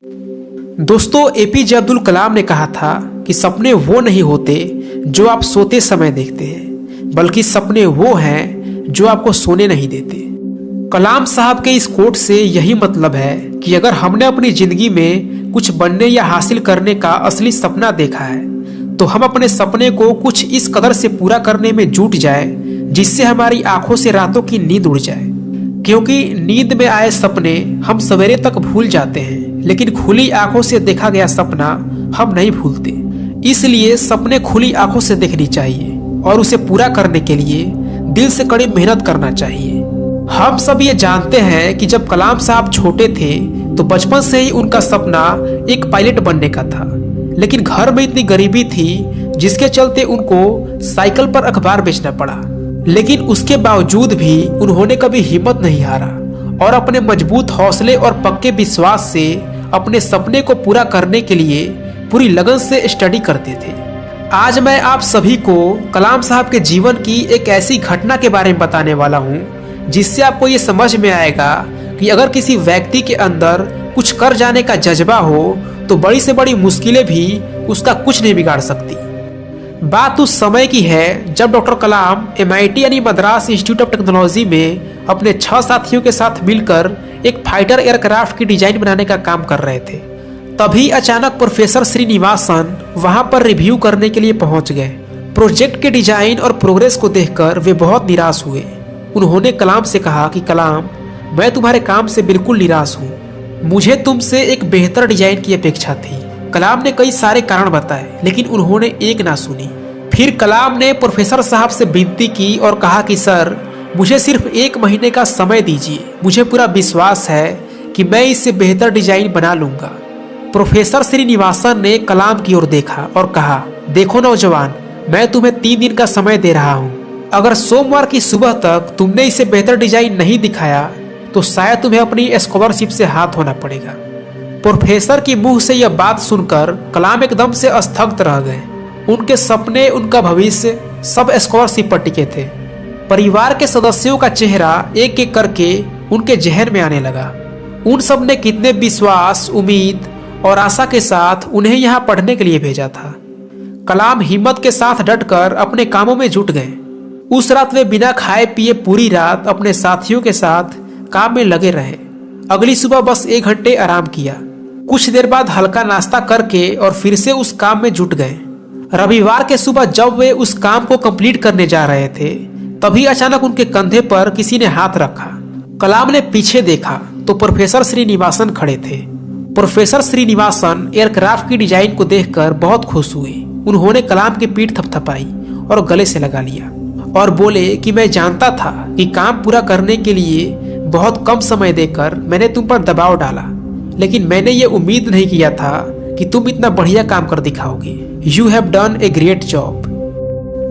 दोस्तों, एपीजे अब्दुल कलाम ने कहा था कि सपने वो नहीं होते जो आप सोते समय देखते हैं, बल्कि सपने वो हैं जो आपको सोने नहीं देते। कलाम साहब के इस कोट से यही मतलब है कि अगर हमने अपनी जिंदगी में कुछ बनने या हासिल करने का असली सपना देखा है तो हम अपने सपने को कुछ इस कदर से पूरा करने में जुट जाए जिससे हमारी आंखों से रातों की नींद उड़ जाए। क्योंकि नींद में आए सपने हम सवेरे तक भूल जाते हैं, लेकिन खुली आंखों से देखा गया सपना हम नहीं भूलते। इसलिए सपने खुली आंखों से देखनी चाहिए और उसे पूरा करने के लिए दिल से कड़ी मेहनत करना चाहिए। हम सब ये जानते हैं कि जब कलाम साहब छोटे थे तो बचपन से ही उनका सपना एक पायलट बनने का था, लेकिन घर में इतनी गरीबी थी जिसके चलते उनको साइकिल पर अखबार बेचना पड़ा। लेकिन उसके बावजूद भी उन्होंने कभी हिम्मत नहीं हारा और अपने मजबूत हौसले और पक्के विश्वास से अपने सपने को पूरा करने के लिए पूरी लगन से स्टडी करते थे। आज मैं आप सभी को कलाम साहब के जीवन की एक ऐसी घटना के बारे में बताने वाला हूँ जिससे आपको ये समझ में आएगा कि अगर किसी व्यक्ति के अंदर कुछ कर जाने का जज्बा हो तो बड़ी से बड़ी मुश्किलें भी उसका कुछ नहीं बिगाड़ सकती। बात उस समय की है जब डॉक्टर कलाम MIT यानी मद्रास इंस्टीट्यूट ऑफ टेक्नोलॉजी में अपने 6 साथियों के साथ मिलकर एक फाइटर एयरक्राफ्ट की डिजाइन बनाने का काम कर रहे थे। तभी अचानक प्रोफेसर श्रीनिवासन वहां पर रिव्यू करने के लिए पहुंच गए। प्रोजेक्ट के डिजाइन और प्रोग्रेस को देखकर वे बहुत निराश हुए। उन्होंने कलाम से कहा कि कलाम, मैं तुम्हारे काम से बिल्कुल निराश हूँ, मुझे तुमसे एक बेहतर डिजाइन की अपेक्षा थी। कलाम ने कई सारे कारण बताए लेकिन उन्होंने एक ना सुनी। फिर कलाम ने प्रोफेसर साहब से विनती की और कहा कि सर, मुझे सिर्फ 1 महीने का समय दीजिए, मुझे पूरा विश्वास है कि मैं इससे बेहतर डिजाइन बना लूंगा। प्रोफेसर श्रीनिवासन ने कलाम की ओर देखा और कहा, देखो नौजवान, मैं तुम्हें 3 दिन का समय दे रहा हूँ। अगर सोमवार की सुबह तक तुमने इसे बेहतर डिजाइन नहीं दिखाया तो शायद तुम्हें अपनी स्कॉलरशिप से हाथ धोना पड़ेगा। प्रोफेसर की मुंह से यह बात सुनकर कलाम एकदम से स्थगित रह गए। उनके सपने, उनका भविष्य सब स्कॉलरशिप पर टिके थे। परिवार के सदस्यों का चेहरा एक एक करके उनके जहन में आने लगा। उन सब ने कितने विश्वास, उम्मीद और आशा के साथ उन्हें यहाँ पढ़ने के लिए भेजा था। कलाम हिम्मत के साथ डटकर अपने कामों में जुट गए। उस रात वे बिना खाए पिए पूरी रात अपने साथियों के साथ काम में लगे रहे। अगली सुबह बस 1 घंटे आराम किया। कुछ देर बाद हल्का नाश्ता करके और फिर से उस काम में जुट गए। रविवार के सुबह जब वे उस काम को कंप्लीट करने जा रहे थे तभी अचानक उनके कंधे पर किसी ने हाथ रखा। कलाम ने पीछे देखा तो प्रोफेसर श्रीनिवासन खड़े थे। प्रोफेसर श्रीनिवासन एयरक्राफ्ट की डिजाइन को देखकर बहुत खुश हुए। उन्होंने कलाम की पीठ थपथपाई और गले से लगा लिया और बोले कि मैं जानता था कि काम पूरा करने के लिए बहुत कम समय देकर मैंने तुम पर दबाव डाला, लेकिन मैंने ये उम्मीद नहीं किया था कि तुम इतना बढ़िया काम कर दिखाओगे। You have done a great job.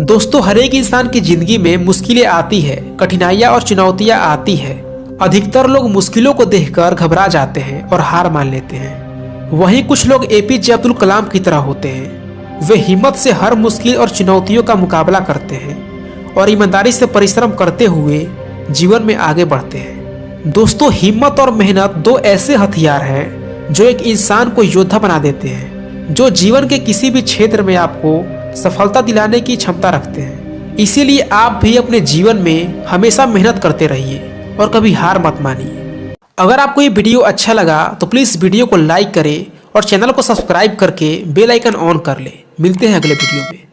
दोस्तों, हर एक इंसान की जिंदगी में मुश्किलें आती है, कठिनाइयां और चुनौतियां आती है। अधिकतर लोग मुश्किलों को देखकर घबरा जाते हैं और हार मान लेते हैं। वहीं कुछ लोग APJ अब्दुल कलाम की तरह होते हैं। वे हिम्मत से हर मुश्किल और चुनौतियों का मुकाबला करते हैं और ईमानदारी से परिश्रम करते हुए जीवन में आगे बढ़ते हैं। दोस्तों, हिम्मत और मेहनत 2 ऐसे हथियार हैं जो एक इंसान को योद्धा बना देते हैं, जो जीवन के किसी भी क्षेत्र में आपको सफलता दिलाने की क्षमता रखते हैं। इसीलिए आप भी अपने जीवन में हमेशा मेहनत करते रहिए और कभी हार मत मानिए। अगर आपको ये वीडियो अच्छा लगा तो प्लीज़ वीडियो को लाइक करें और चैनल को सब्सक्राइब करके बेल आइकन ऑन कर लें। मिलते हैं अगले वीडियो में।